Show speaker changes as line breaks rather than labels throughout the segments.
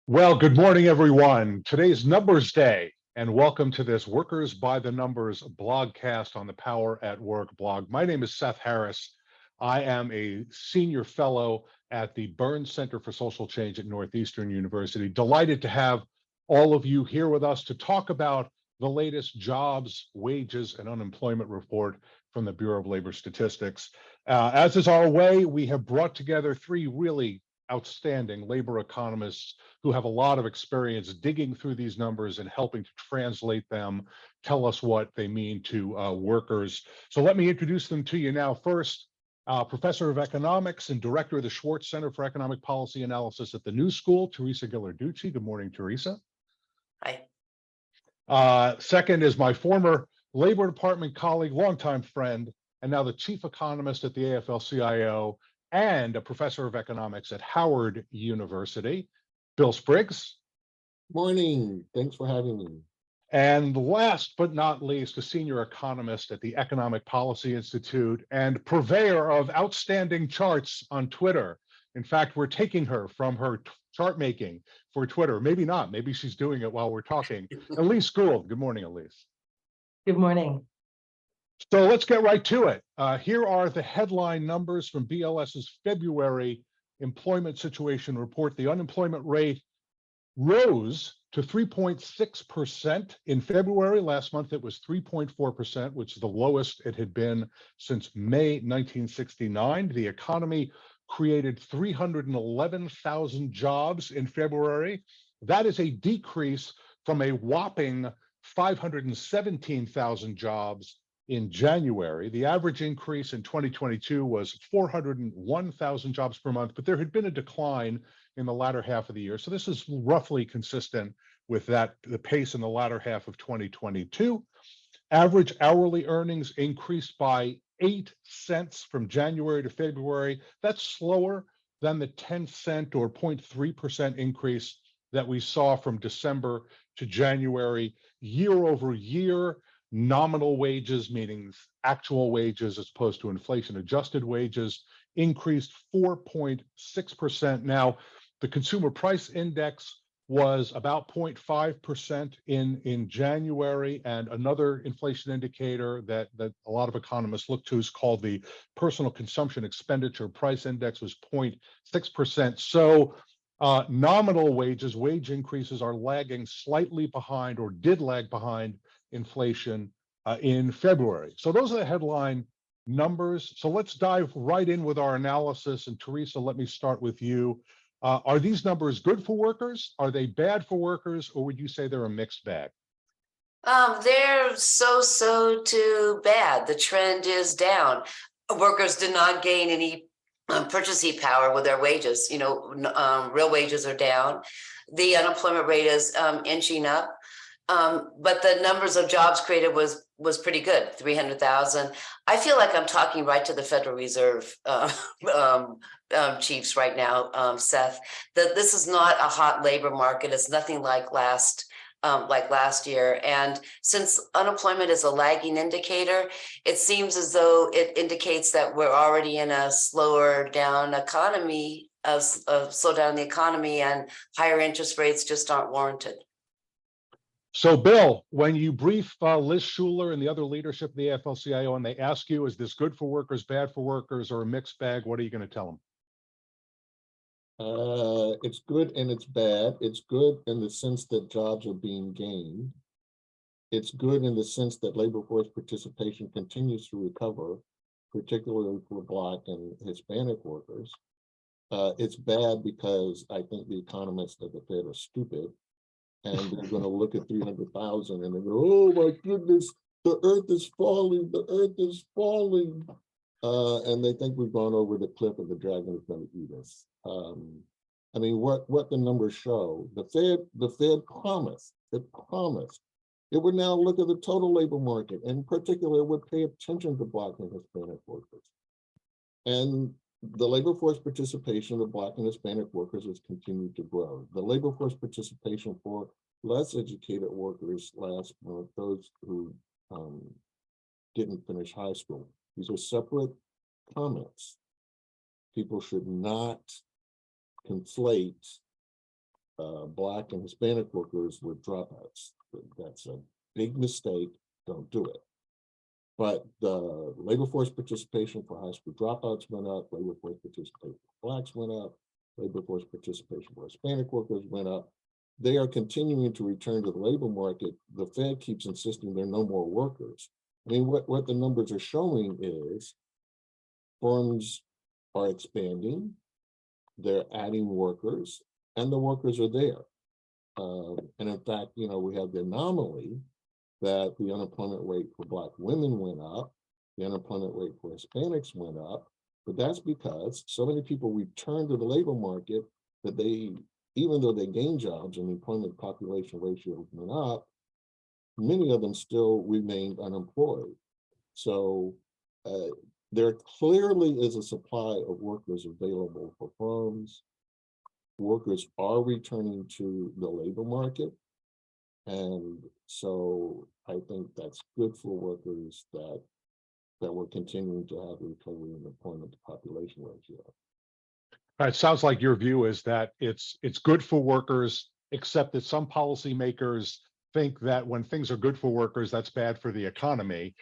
Well, good morning, everyone. Today's Numbers Day, and welcome to this Workers by the Numbers blogcast on the Power at Work blog. My name is Seth Harris. I am a senior fellow at the Burns Center for Social Change at Northeastern University. Delighted to have all of you here with us to talk about the latest jobs, wages, and unemployment report from the Bureau of Labor Statistics. As is our way, we have brought together three really outstanding labor economists who have a lot of experience digging through these numbers and helping to translate them, tell us what they mean to workers. So let me introduce them to you now. First, Professor of Economics and Director of the Schwartz Center for Economic Policy Analysis at the New School, Teresa Ghilarducci. Good morning, Teresa.
Hi.
Second is my former Labor Department colleague, longtime friend, and now the Chief Economist at the AFL-CIO and a Professor of Economics at Howard University, Bill Spriggs.
Morning. Thanks for having me.
And last but not least, a senior economist at the Economic Policy Institute and purveyor of outstanding charts on Twitter. In fact, we're taking her from her chart making for Twitter. Maybe not. Maybe she's doing it while we're talking. Elise Gould. Good morning, Elise.
Good morning.
So let's get right to it. Here are the headline numbers from BLS's February employment situation report. The unemployment rate rose to 3.6% in February. Last month, it was 3.4%, which is the lowest it had been since May 1969. The economy created 311,000 jobs in February. That is a decrease from a whopping 517,000 jobs in January. The average increase in 2022 was 401,000 jobs per month, but there had been a decline in the latter half of the year. So this is roughly consistent with the pace in the latter half of 2022. Average hourly earnings increased by 8 cents from January to February. That's slower than the 10-cent or 0.3% increase that we saw from December to January. Year over year, nominal wages, meaning actual wages as opposed to inflation adjusted wages, increased 4.6%. Now, the consumer price index was about 0.5% in January, and another inflation indicator that a lot of economists look to is called the personal consumption expenditure price index, was 0.6%. So nominal wages, wage increases are lagging slightly behind, or did lag behind, inflation in February. So those are the headline numbers. So let's dive right in with our analysis. And Teresa, let me start with you. Are these numbers good for workers? Are they bad for workers? Or would you say they're a mixed bag?
They're so to bad. The trend is down. Workers did not gain any purchasing power with their wages. Real wages are down. The unemployment rate is inching up. But the numbers of jobs created was pretty good, 300,000. I feel like I'm talking right to the Federal Reserve chiefs right now, Seth. That this is not a hot labor market. It's nothing like last year. And since unemployment is a lagging indicator, it seems as though it indicates that we're already in a slower down economy, a slowdown in the economy, and higher interest rates just aren't warranted.
So, Bill, when you brief Liz Schuler and the other leadership of the AFL-CIO and they ask you, is this good for workers, bad for workers, or a mixed bag, what are you going to tell them?
It's good and it's bad. It's good in the sense that jobs are being gained. It's good in the sense that labor force participation continues to recover, particularly for Black and Hispanic workers. It's bad because I think the economists at the Fed are stupid, and they're going to look at 300,000 and they go, oh my goodness, the earth is falling, the earth is falling. And they think we've gone over the cliff and the dragon is going to eat us. I mean, what the numbers show, the Fed promised, it would now look at the total labor market, and in particular, it would pay attention to Black and Hispanic workers. And the labor force participation of Black and Hispanic workers has continued to grow. The labor force participation for less educated workers last month, those who didn't finish high school, these are separate comments. People should not conflate Black and Hispanic workers were dropouts. That's a big mistake. Don't do it. But the labor force participation for high school dropouts went up, labor force participation for Blacks went up, labor force participation for Hispanic workers went up. They are continuing to return to the labor market. The Fed keeps insisting there are no more workers. I mean, what the numbers are showing is firms are expanding, they're adding workers, and the workers are there. And in fact, you know, we have the anomaly that the unemployment rate for Black women went up, the unemployment rate for Hispanics went up, but that's because so many people returned to the labor market that they, even though they gained jobs and the employment population ratio went up, many of them still remained unemployed. So there clearly is a supply of workers available for firms. Workers are returning to the labor market. And so I think that's good for workers that we're continuing to have recovery in the employment to population ratio.
It sounds like your view is that it's good for workers, except that some policymakers think that when things are good for workers, that's bad for the economy.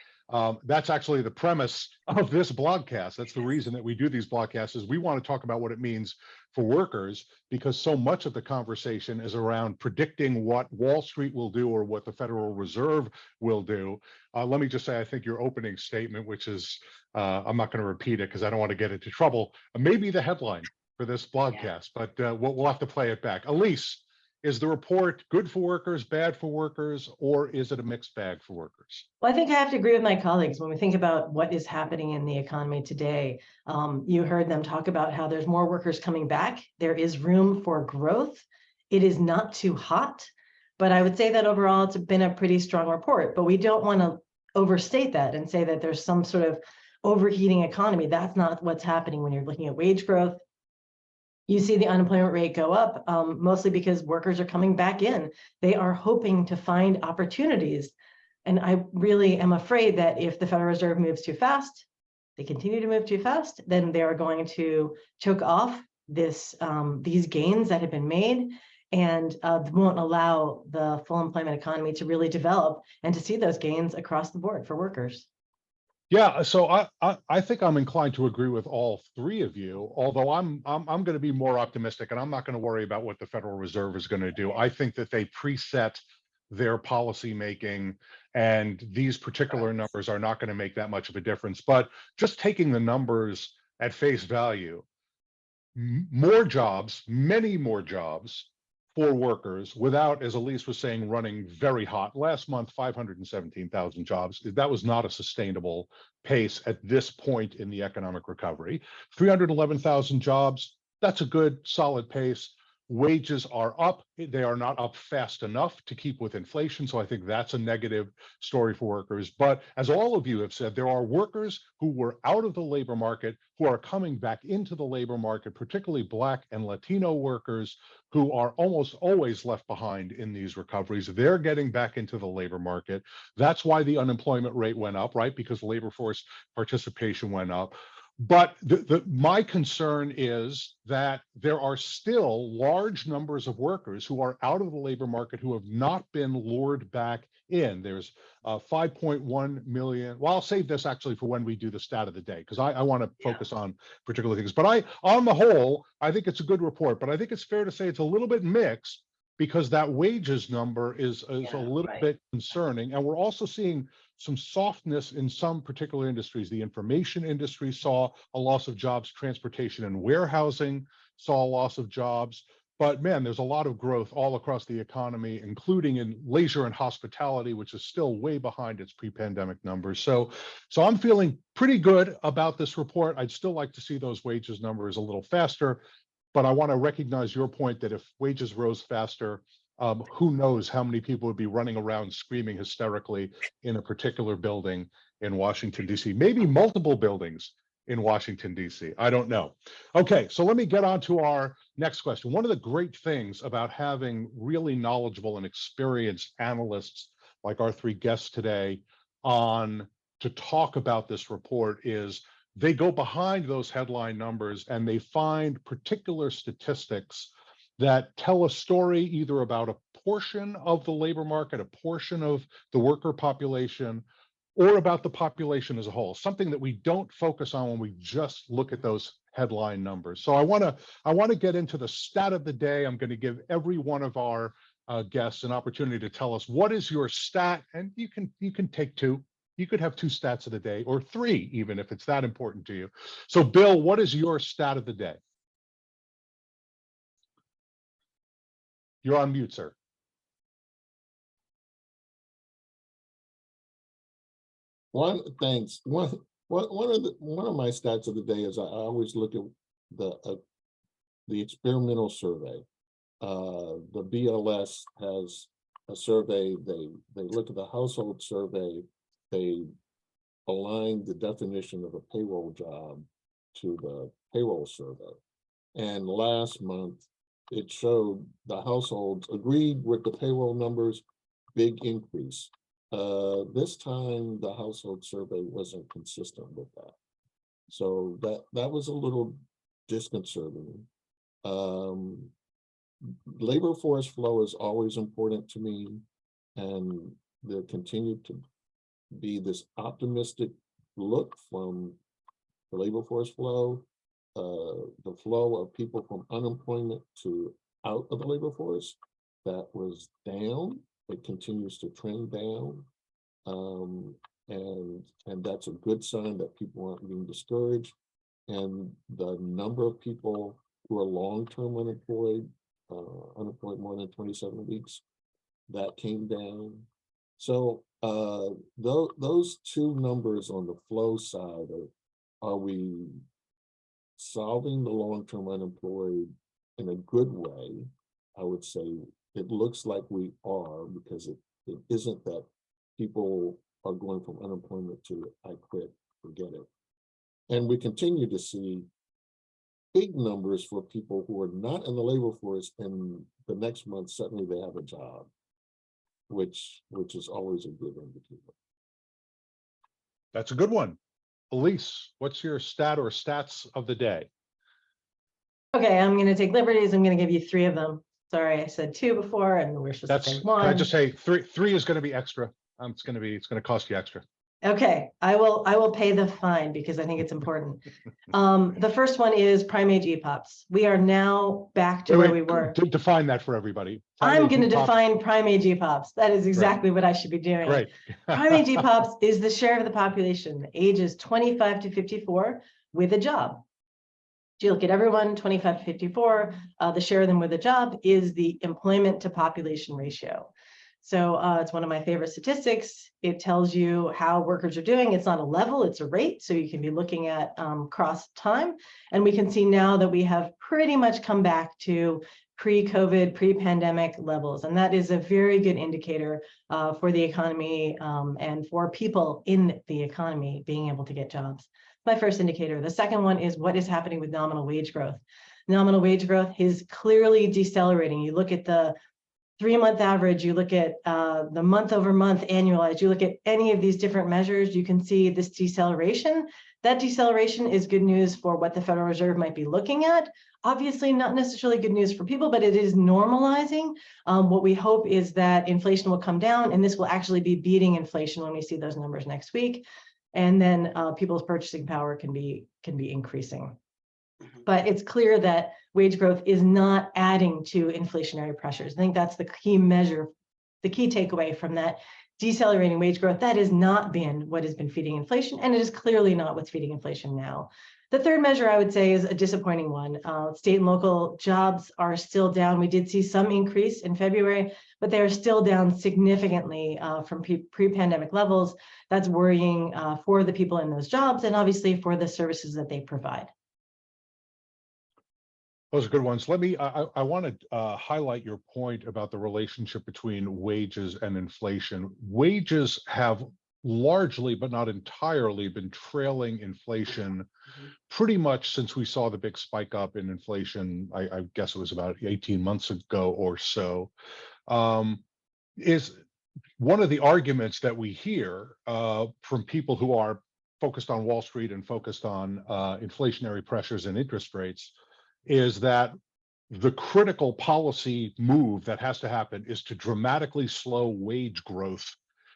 That's actually the premise of this blogcast. That's the reason that we do these blogcasts, is we want to talk about what it means for workers, because so much of the conversation is around predicting what Wall Street will do or what the Federal Reserve will do. Let me just say, I think your opening statement, which is, I'm not going to repeat it because I don't want to get into trouble, maybe the headline for this blogcast, but we'll have to play it back. Elise, is the report good for workers, bad for workers, or is it a mixed bag for workers?
Well, I think I have to agree with my colleagues when we think about what is happening in the economy today. You heard them talk about how there's more workers coming back. There is room for growth. It is not too hot, but I would say that overall it's been a pretty strong report, but we don't want to overstate that and say that there's some sort of overheating economy. That's not what's happening when you're looking at wage growth. You see the unemployment rate go up, mostly because workers are coming back in. They are hoping to find opportunities. And I really am afraid that if the Federal Reserve moves too fast, they continue to move too fast, then they are going to choke off these gains that have been made, and won't allow the full employment economy to really develop and to see those gains across the board for workers.
Yeah, so I think I'm inclined to agree with all three of you, although I'm going to be more optimistic, and I'm not going to worry about what the Federal Reserve is going to do. I think that they preset their policy making, and these particular numbers are not going to make that much of a difference. But just taking the numbers at face value, more jobs, many more jobs for workers without, as Elise was saying, running very hot. Last month, 517,000 jobs. That was not a sustainable pace at this point in the economic recovery. 311,000 jobs, that's a good, solid pace. Wages are up. They are not up fast enough to keep with inflation. So I think that's a negative story for workers. But as all of you have said, there are workers who were out of the labor market who are coming back into the labor market, particularly Black and Latino workers who are almost always left behind in these recoveries. They're getting back into the labor market. That's why the unemployment rate went up, right? Because labor force participation went up. But my concern is that there are still large numbers of workers who are out of the labor market who have not been lured back in. There's 5.1 million. Well, I'll save this actually for when we do the stat of the day, because I want to focus on particular things. But on the whole, I think it's a good report. But I think it's fair to say it's a little bit mixed, because that wages number is a little bit concerning. And we're also seeing some softness in some particular industries. The information industry saw a loss of jobs, transportation and warehousing saw a loss of jobs. But man, there's a lot of growth all across the economy, including in leisure and hospitality, which is still way behind its pre-pandemic numbers. So I'm feeling pretty good about this report. I'd still like to see those wages numbers a little faster, but I want to recognize your point that if wages rose faster, who knows how many people would be running around screaming hysterically in a particular building in Washington, D.C., maybe multiple buildings in Washington, D.C. I don't know. Okay, so let me get on to our next question. One of the great things about having really knowledgeable and experienced analysts like our three guests today on to talk about this report is they go behind those headline numbers and they find particular statistics that tell a story either about a portion of the labor market, a portion of the worker population, or about the population as a whole, something that we don't focus on when we just look at those headline numbers. So I want to get into the stat of the day. I'm going to give every one of our guests an opportunity to tell us what is your stat, and you can take two. You could have two stats of the day, or three, even if it's that important to you. So, Bill, what is your stat of the day? You're on mute, sir.
Thanks. One of my stats of the day is I always look at the experimental survey. The BLS has a survey. They look at the household survey. They align the definition of a payroll job to the payroll survey. And last month, it showed the households agreed with the payroll numbers, big increase. This time, the household survey wasn't consistent with that. So that was a little disconcerting. Labor force flow is always important to me, and there continued to be this optimistic look from the labor force flow, the flow of people from unemployment to out of the labor force, that was down. It continues to trend down. And that's a good sign that people aren't being discouraged. And the number of people who are long-term unemployed, unemployed more than 27 weeks, that came down. So those two numbers on the flow side are we solving the long-term unemployed in a good way? I would say it looks like we are, because it isn't that people are going from unemployment to I quit, forget it. And we continue to see big numbers for people who are not in the labor force, and the next month suddenly they have a job, which is always a good indicator.
That's a good one. Elise, what's your stat or stats of the day?
Okay, I'm going to take liberties. I'm going to give you three of them. Sorry, I said two before, and we're supposed to say one.
Can I just say three is going to be extra. It's going to cost you extra.
Okay, I will pay the fine because I think it's important. The first one is prime age EPOPs. We are now back to where we were.
Define that for everybody.
I'm going to define prime age EPOPs. That is exactly what I should be doing.
Great.
Prime age EPOPs is the share of the population, ages 25 to 54 with a job. Do you look at everyone 25 to 54, the share of them with a job is the employment to population ratio. So it's one of my favorite statistics. It tells you how workers are doing. It's not a level, it's a rate. So you can be looking at cross time. And we can see now that we have pretty much come back to pre-COVID, pre-pandemic levels. And that is a very good indicator for the economy and for people in the economy being able to get jobs. My first indicator. The second one is what is happening with nominal wage growth. Nominal wage growth is clearly decelerating. You look at the 3-month average, you look at the month over month annualized, you look at any of these different measures, you can see this deceleration. That deceleration is good news for what the Federal Reserve might be looking at. Obviously not necessarily good news for people, but it is normalizing. What we hope is that inflation will come down, and this will actually be beating inflation when we see those numbers next week. And then people's purchasing power can be increasing. But it's clear that wage growth is not adding to inflationary pressures. I think that's the key measure, the key takeaway from that decelerating wage growth. That has not been what has been feeding inflation, and it is clearly not what's feeding inflation now. The third measure I would say is a disappointing one. State and local jobs are still down. We did see some increase in February, but they are still down significantly from pre-pandemic levels. That's worrying for the people in those jobs and obviously for the services that they provide.
Those are good ones. I want to highlight your point about the relationship between wages and inflation. Wages have largely, but not entirely, been trailing inflation pretty much since we saw the big spike up in inflation. I guess it was about 18 months ago or so. Is one of the arguments that we hear from people who are focused on Wall Street and focused on inflationary pressures and interest rates is that the critical policy move that has to happen is to dramatically slow wage growth,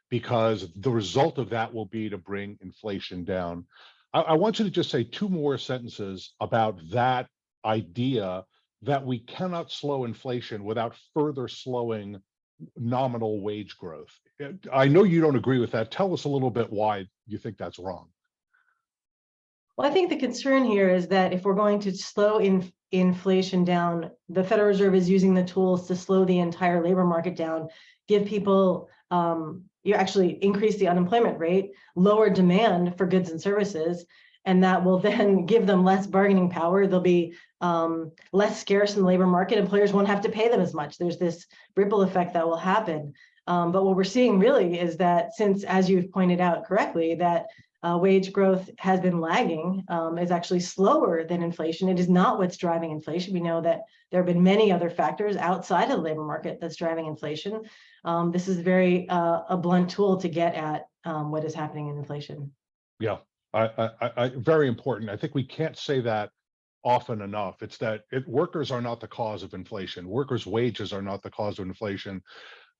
because the result of that will be to bring inflation down. I want you to just say two more sentences about that idea that we cannot slow inflation without further slowing nominal wage growth. I know you don't agree with that. Tell us a little bit why you think that's wrong.
Well, I think the concern here is that if we're going to slow inflation down, the Federal Reserve is using the tools to slow the entire labor market down, give people, you actually increase the unemployment rate, lower demand for goods and services, and that will then give them less bargaining power. They'll be less scarce in the labor market. Employers won't have to pay them as much. There's this ripple effect that will happen. But what we're seeing really is that since, as you've pointed out correctly, that wage growth has been lagging, is actually slower than inflation. It is not what's driving inflation. We know that there have been many other factors outside of the labor market that's driving inflation. This is very a blunt tool to get at what is happening in inflation.
Yeah, very important. I think we can't say that often enough. It's that workers are not the cause of inflation. Workers' wages are not the cause of inflation.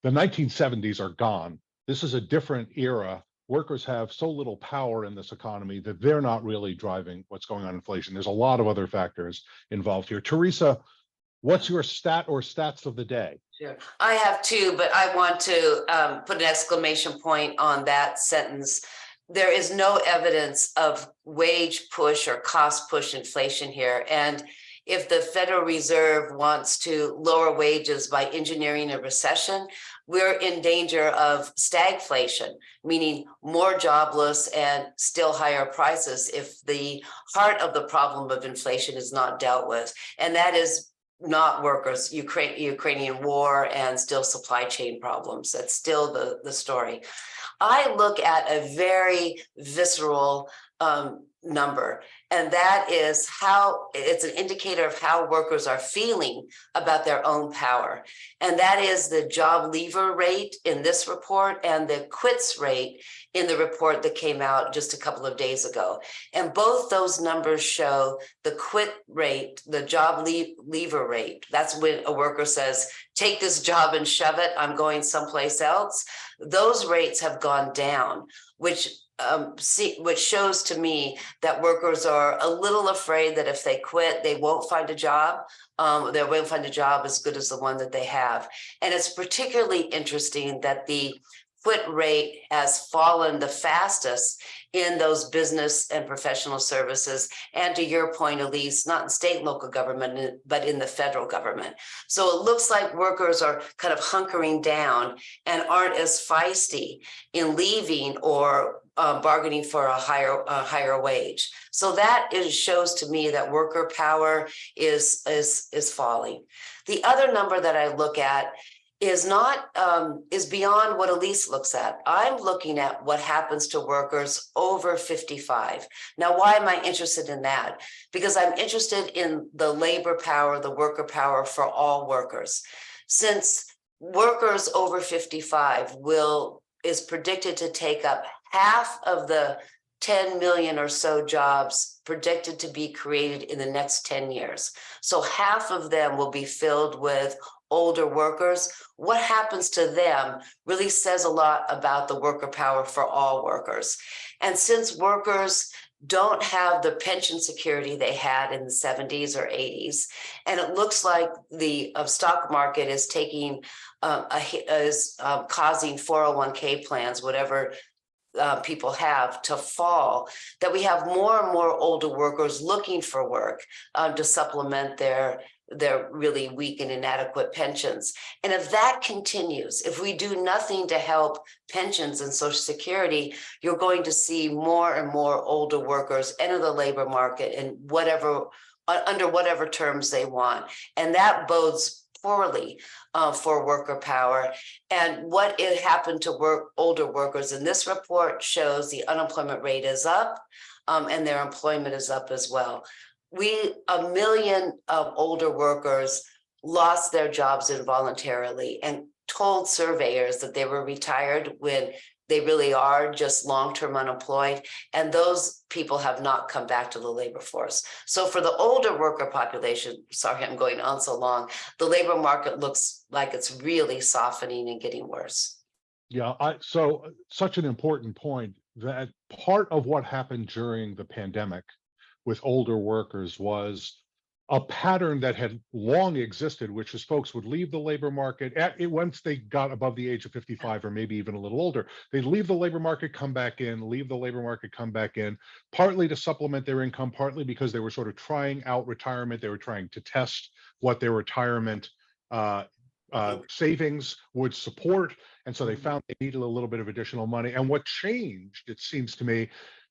The 1970s are gone. This is a different era. Workers have so little power in this economy that they're not really driving what's going on in inflation. There's a lot of other factors involved here. Teresa, what's your stat or stats of the day?
Sure. I have two, but I want to put an exclamation point on that sentence. There is no evidence of wage push or cost push inflation here. And if the Federal Reserve wants to lower wages by engineering a recession, we're in danger of stagflation, meaning more jobless and still higher prices if the heart of the problem of inflation is not dealt with. And that is not workers, Ukrainian war, and still supply chain problems. That's still the story. I look at a very visceral number, and that is how it's an indicator of how workers are feeling about their own power. And that is the job leaver rate in this report and the quits rate in the report that came out just a couple of days ago. And both those numbers show the quit rate, the job leaver rate. That's when a worker says, take this job and shove it, I'm going someplace else. Those rates have gone down, which shows to me that workers are a little afraid that if they quit, they won't find a job. They won't find a job as good as the one that they have. And it's particularly interesting that the quit rate has fallen the fastest in those business and professional services. And to your point, Elise, not in state and local government, but in the federal government. So it looks like workers are kind of hunkering down and aren't as feisty in leaving or bargaining for a higher wage. So that shows to me that worker power is falling. The other number that I look at is beyond what Elise looks at. I'm looking at what happens to workers over 55. Now, why am I interested in that? Because I'm interested in the labor power, the worker power for all workers. Since workers over 55 is predicted to take up half of the 10 million or so jobs predicted to be created in the next 10 years. So half of them will be filled with older workers. What happens to them really says a lot about the worker power for all workers. And since workers don't have the pension security they had in the 70s or 80s, and it looks like the stock market is taking causing 401k plans, whatever people have, to fall, that we have more and more older workers looking for work to supplement their really weak and inadequate pensions. And if that continues, if we do nothing to help pensions and Social Security, you're going to see more and more older workers enter the labor market in under whatever terms they want. And that bodes poorly for worker power. And what happened to older workers in this report shows the unemployment rate is up and their employment is up as well. 1 million of older workers lost their jobs involuntarily and told surveyors that they were retired when they really are just long-term unemployed, and those people have not come back to the labor force. So for the older worker population, sorry, I'm going on so long, the labor market looks like it's really softening and getting worse.
Yeah, so such an important point that part of what happened during the pandemic with older workers was a pattern that had long existed, which is folks would leave the labor market once they got above the age of 55 or maybe even a little older. They'd leave the labor market, come back in, leave the labor market, come back in, partly to supplement their income, partly because they were sort of trying out retirement. They were trying to test what their retirement savings would support. And so they found they needed a little bit of additional money. And what changed, it seems to me,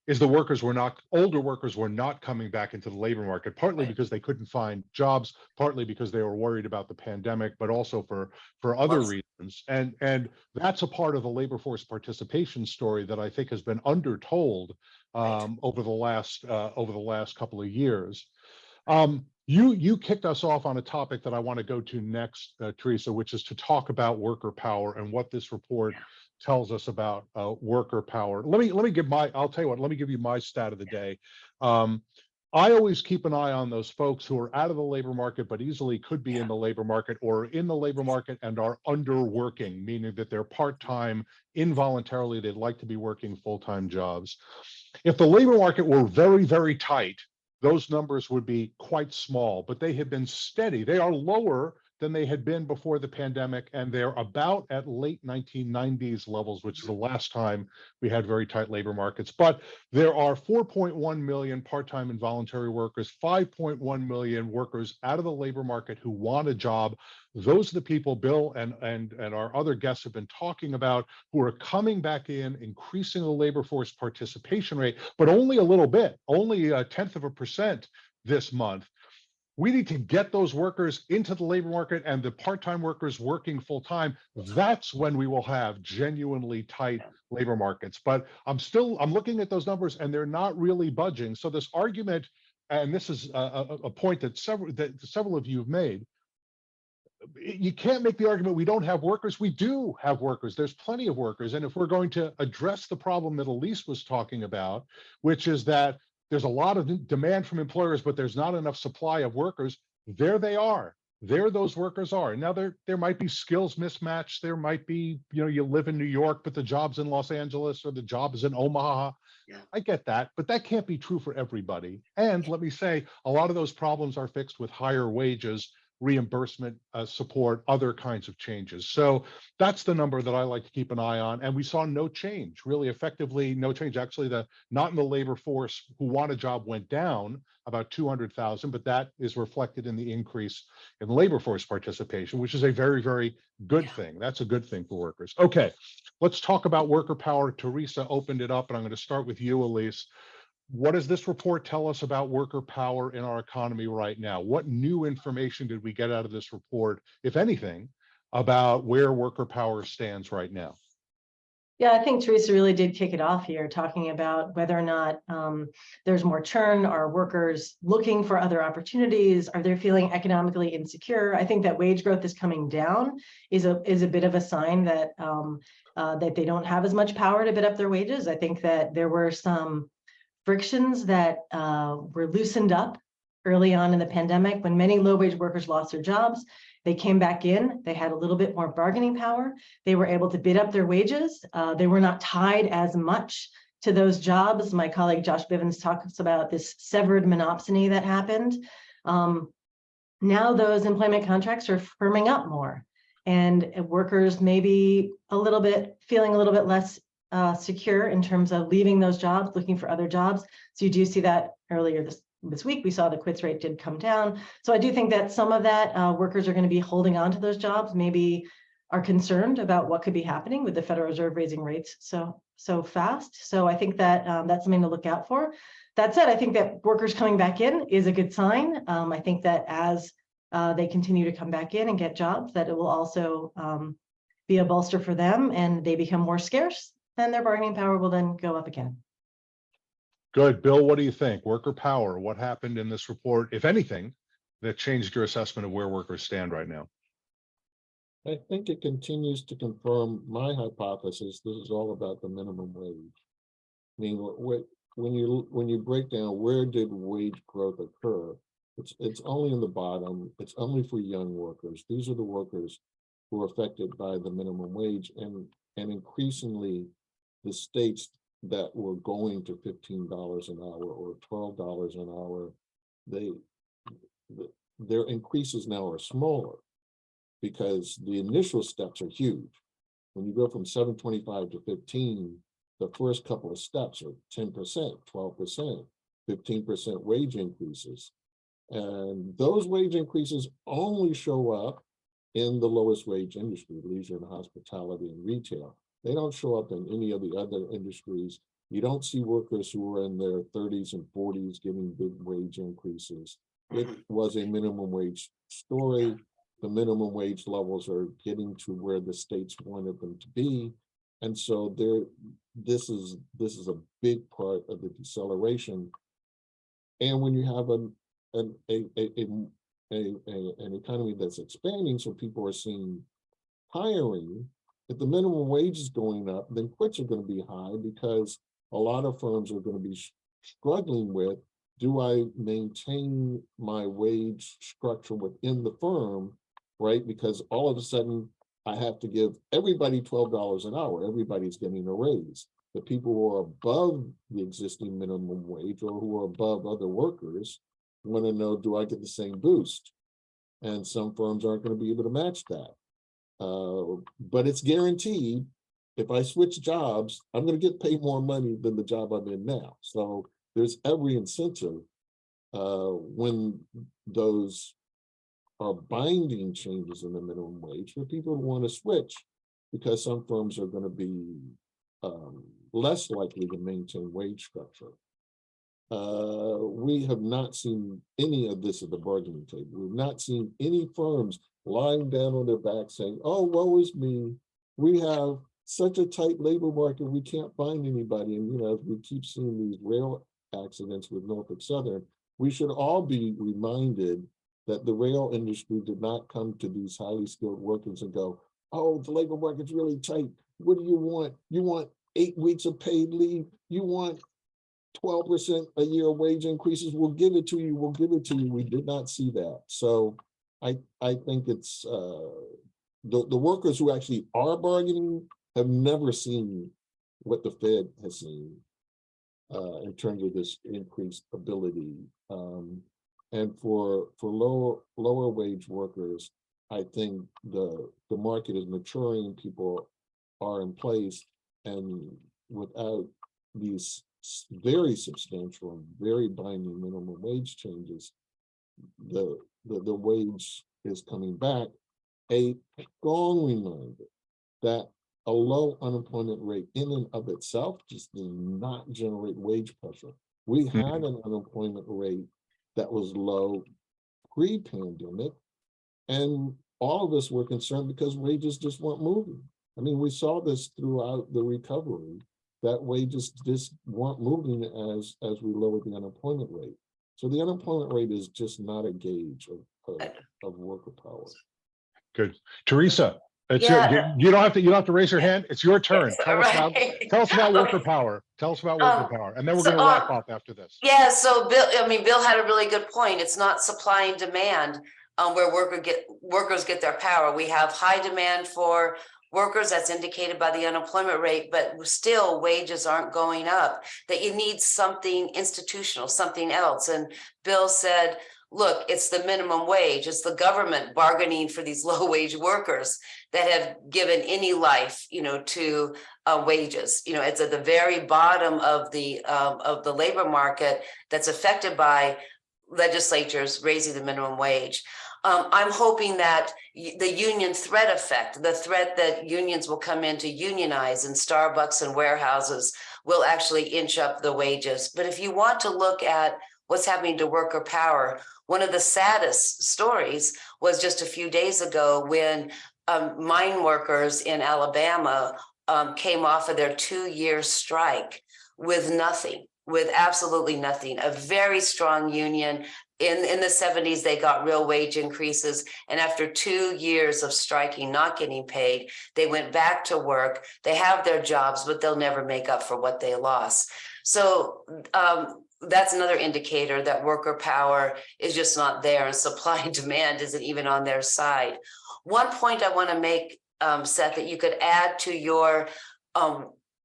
is older workers were not coming back into the labor market, partly because they couldn't find jobs, partly because they were worried about the pandemic, but also for other reasons. And that's a part of the labor force participation story that I think has been undertold over the last couple of years. You kicked us off on a topic that I want to go to next, Teresa, which is to talk about worker power and what this report tells us about worker power. Let me give I'll tell you what, let me give you my stat of the day. I always keep an eye on those folks who are out of the labor market, but easily could be in the labor market, or in the labor market and are underworking, meaning that they're part-time, involuntarily, they'd like to be working full-time jobs. If the labor market were very, very tight, those numbers would be quite small, but they have been steady. They are lower than they had been before the pandemic, and they're about at late 1990s levels, which is the last time we had very tight labor markets. But there are 4.1 million part-time involuntary workers, 5.1 million workers out of the labor market who want a job. Those are the people Bill and our other guests have been talking about, who are coming back in, increasing the labor force participation rate, but only a little bit, only 0.1% this month. We need to get those workers into the labor market and the part-time workers working full-time. That's when we will have genuinely tight labor markets. But I'm looking at those numbers and they're not really budging. So this argument, and this is a point that several of you have made, you can't make the argument we don't have workers. We do have workers. There's plenty of workers. And if we're going to address the problem that Elise was talking about, which is that there's a lot of demand from employers, but there's not enough supply of workers, there they are. There those workers are. Now there might be skills mismatch. There might be, you live in New York, but the job's in Los Angeles, or the job is in Omaha. Yeah. I get that, but that can't be true for everybody. And let me say, a lot of those problems are fixed with higher wages, reimbursement support, other kinds of changes. So that's the number that I like to keep an eye on. And we saw no change, really effectively no change. Actually, the not in the labor force who want a job went down about 200,000, but that is reflected in the increase in labor force participation, which is a very, very good thing. That's a good thing for workers. Okay, let's talk about worker power. Teresa opened it up, and I'm going to start with you, Elise. What does this report tell us about worker power in our economy right now? What new information did we get out of this report, if anything, about where worker power stands right now?
Yeah, I think Teresa really did kick it off here, talking about whether or not there's more churn. Are workers looking for other opportunities? Are they feeling economically insecure? I think that wage growth is coming down is a bit of a sign that that they don't have as much power to bid up their wages. I think that there were some frictions that were loosened up early on in the pandemic when many low-wage workers lost their jobs. They came back in, they had a little bit more bargaining power. They were able to bid up their wages. They were not tied as much to those jobs. My colleague Josh Bivens talks about this severed monopsony that happened. Now those employment contracts are firming up more, and workers may be feeling a little bit less secure in terms of leaving those jobs, looking for other jobs. So you do see that earlier this week, we saw the quits rate did come down. So I do think that some of that workers are going to be holding on to those jobs, maybe are concerned about what could be happening with the Federal Reserve raising rates so fast. So I think that that's something to look out for. That said, I think that workers coming back in is a good sign. I think that as they continue to come back in and get jobs, that it will also be a bolster for them, and they become more scarce, then their bargaining power will then go up again.
Good. Bill, what do you think? Worker power, what happened in this report, if anything, that changed your assessment of where workers stand right now?
I think it continues to confirm my hypothesis. This is all about the minimum wage. I mean, when you break down where did wage growth occur, it's only in the bottom. It's only for young workers. These are the workers who are affected by the minimum wage, and increasingly, the states that were going to $15 an hour or $12 an hour, their increases now are smaller because the initial steps are huge. When you go from 725 to 15, the first couple of steps are 10%, 12%, 15% wage increases. And those wage increases only show up in the lowest wage industry, leisure and hospitality and retail. They don't show up in any of the other industries. You don't see workers who are in their 30s and 40s giving big wage increases. It was a minimum wage story. The minimum wage levels are getting to where the states wanted them to be. And so this is a big part of the deceleration. And when you have an economy that's expanding, so people are seeing hiring, if the minimum wage is going up, then quits are going to be high because a lot of firms are going to be struggling with, do I maintain my wage structure within the firm, right? Because all of a sudden I have to give everybody $12 an hour. Everybody's getting a raise. The people who are above the existing minimum wage or who are above other workers want to know, do I get the same boost? And some firms aren't going to be able to match that. But it's guaranteed if I switch jobs, I'm going to get paid more money than the job I'm in now. So there's every incentive when those are binding changes in the minimum wage for people who want to switch, because some firms are going to be less likely to maintain wage structure. We have not seen any of this at the bargaining table. We've not seen any firms lying down on their back saying, oh, woe is me. We have such a tight labor market, we can't find anybody. And, as we keep seeing these rail accidents with Norfolk Southern, we should all be reminded that the rail industry did not come to these highly skilled workers and go, oh, the labor market's really tight. What do you want? You want 8 weeks of paid leave? You want 12% a year wage increases? We'll give it to you. We'll give it to you. We did not see that. So I think it's the workers who actually are bargaining have never seen what the Fed has seen in terms of this increased ability. And for lower wage workers, I think the market is maturing. People are in place, and without these very substantial and very binding minimum wage changes, the wage is coming back. A strong reminder that a low unemployment rate in and of itself just does not generate wage pressure. We had an unemployment rate that was low pre-pandemic, and all of us were concerned because wages just weren't moving. I mean, we saw this throughout the recovery, that wages just weren't moving as we lowered the unemployment rate. So the unemployment rate is just not a gauge of worker power.
Good. Teresa, it's
Yeah.
you don't have to raise your hand. It's your turn.
Yes,
Tell us about worker
Okay.
power. Tell us about worker power. And then we're
So,
going to wrap up after this.
Yeah, so Bill had a really good point. It's not supply and demand where workers get their power. We have high demand for workers, that's indicated by the unemployment rate, but still wages aren't going up, that you need something institutional, something else. And Bill said, look, it's the minimum wage. It's the government bargaining for these low wage workers that have given any life, to wages. It's at the very bottom of the labor market that's affected by legislatures raising the minimum wage. I'm hoping that the union threat effect, the threat that unions will come in to unionize in Starbucks and warehouses, will actually inch up the wages. But if you want to look at what's happening to worker power, one of the saddest stories was just a few days ago when mine workers in Alabama came off of their 2-year strike with nothing, with absolutely nothing. A very strong union. in the 70s, they got real wage increases. And after 2 years of striking, not getting paid, they went back to work. They have their jobs, but they'll never make up for what they lost. So that's another indicator that worker power is just not there, and supply and demand isn't even on their side. One point I want to make, Seth, that you could add to your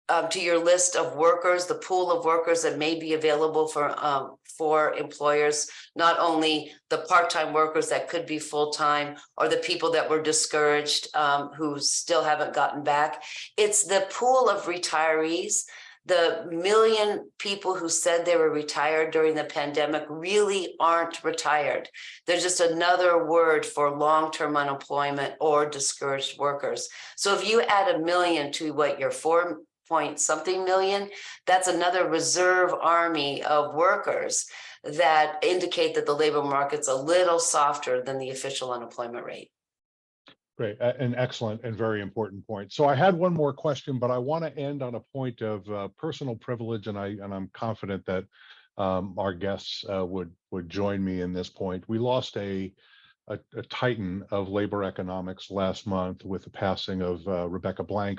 list of workers, the pool of workers that may be available for employers, not only the part-time workers that could be full-time, or the people that were discouraged who still haven't gotten back. It's the pool of retirees. The million people who said they were retired during the pandemic really aren't retired. There's just another word for long-term unemployment or discouraged workers. So if you add 1 million to what your 4-point-something million, that's another reserve army of workers that indicate that the labor market's a little softer than the official unemployment rate.
Great, an excellent and very important point. So I had one more question, but I want to end on a point of personal privilege, and I'm confident that our guests would join me in this point. We lost a titan of labor economics last month with the passing of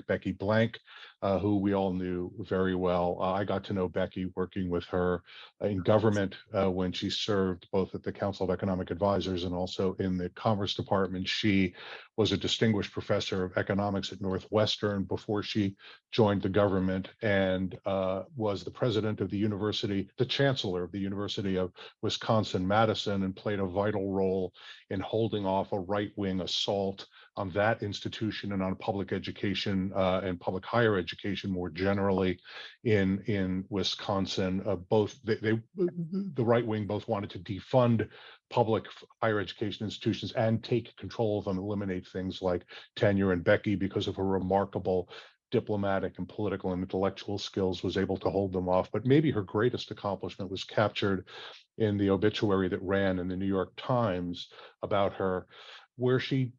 Becky Blank, who we all knew very well. I got to know Becky working with her in government when she served both at the Council of Economic Advisors and also in the Commerce Department. She was a distinguished professor of economics at Northwestern before she joined the government, and was the president of the university, the chancellor of the University of Wisconsin-Madison, and played a vital role in holding off a right-wing assault on that institution and on public education and public higher education more generally in Wisconsin. The right wing both wanted to defund public higher education institutions and take control of them, eliminate things like tenure. And Becky, because of her remarkable diplomatic and political and intellectual skills, was able to hold them off. But maybe her greatest accomplishment was captured in the obituary that ran in the New York Times about her, where she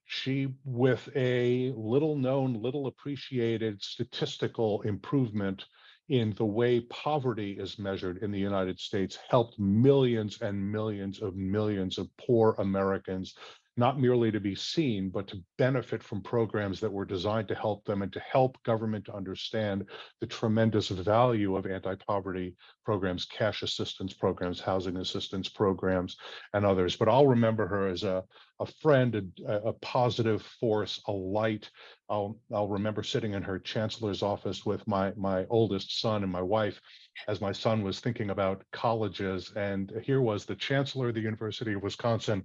with a little known, little appreciated statistical improvement in the way poverty is measured in the United States, helped millions and millions of poor Americans, not merely to be seen, but to benefit from programs that were designed to help them and to help government to understand the tremendous value of anti-poverty programs, cash assistance programs, housing assistance programs, and others. But I'll remember her as a friend, a positive force, a light. I'll remember sitting in her chancellor's office with my oldest son and my wife as my son was thinking about colleges. And here was the chancellor of the University of Wisconsin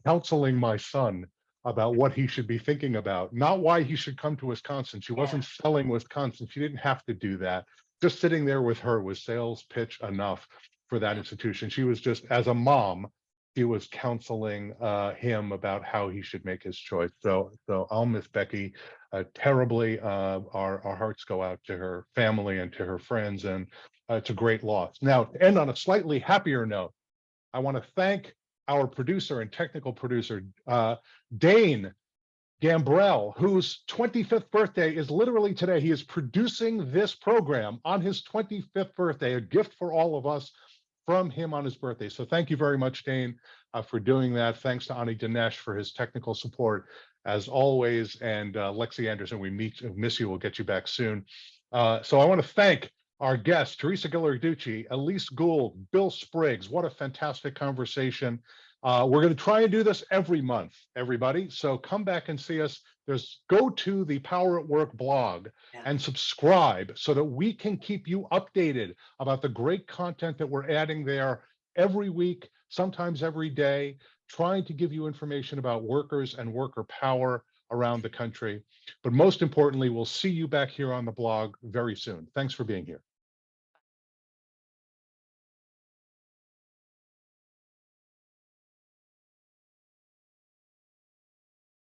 counseling my son about what he should be thinking about, not why he should come to Wisconsin. She wasn't selling Wisconsin. She didn't have to do that. Just sitting there with her was sales pitch enough for that institution. She was just, as a mom, she was counseling him about how he should make his choice. So I'll miss Becky terribly. Our hearts go out to her family and to her friends, and it's a great loss. Now, to end on a slightly happier note, I want to thank our producer and technical producer, Dane Gambrell, whose 25th birthday is literally today. He is producing this program on his 25th birthday, a gift for all of us from him on his birthday. So thank you very much, Dane, for doing that. Thanks to Ani Dinesh for his technical support, as always. And Lexi Anderson, we miss you. We'll get you back soon. So I want to thank our guests, Teresa Ghilarducci, Elise Gould, Bill Spriggs. What a fantastic conversation. We're going to try and do this every month, everybody. So come back and see us. Go to the Power at Work blog and subscribe so that we can keep you updated about the great content that we're adding there every week, sometimes every day, trying to give you information about workers and worker power around the country. But most importantly, we'll see you back here on the blog very soon. Thanks for being here.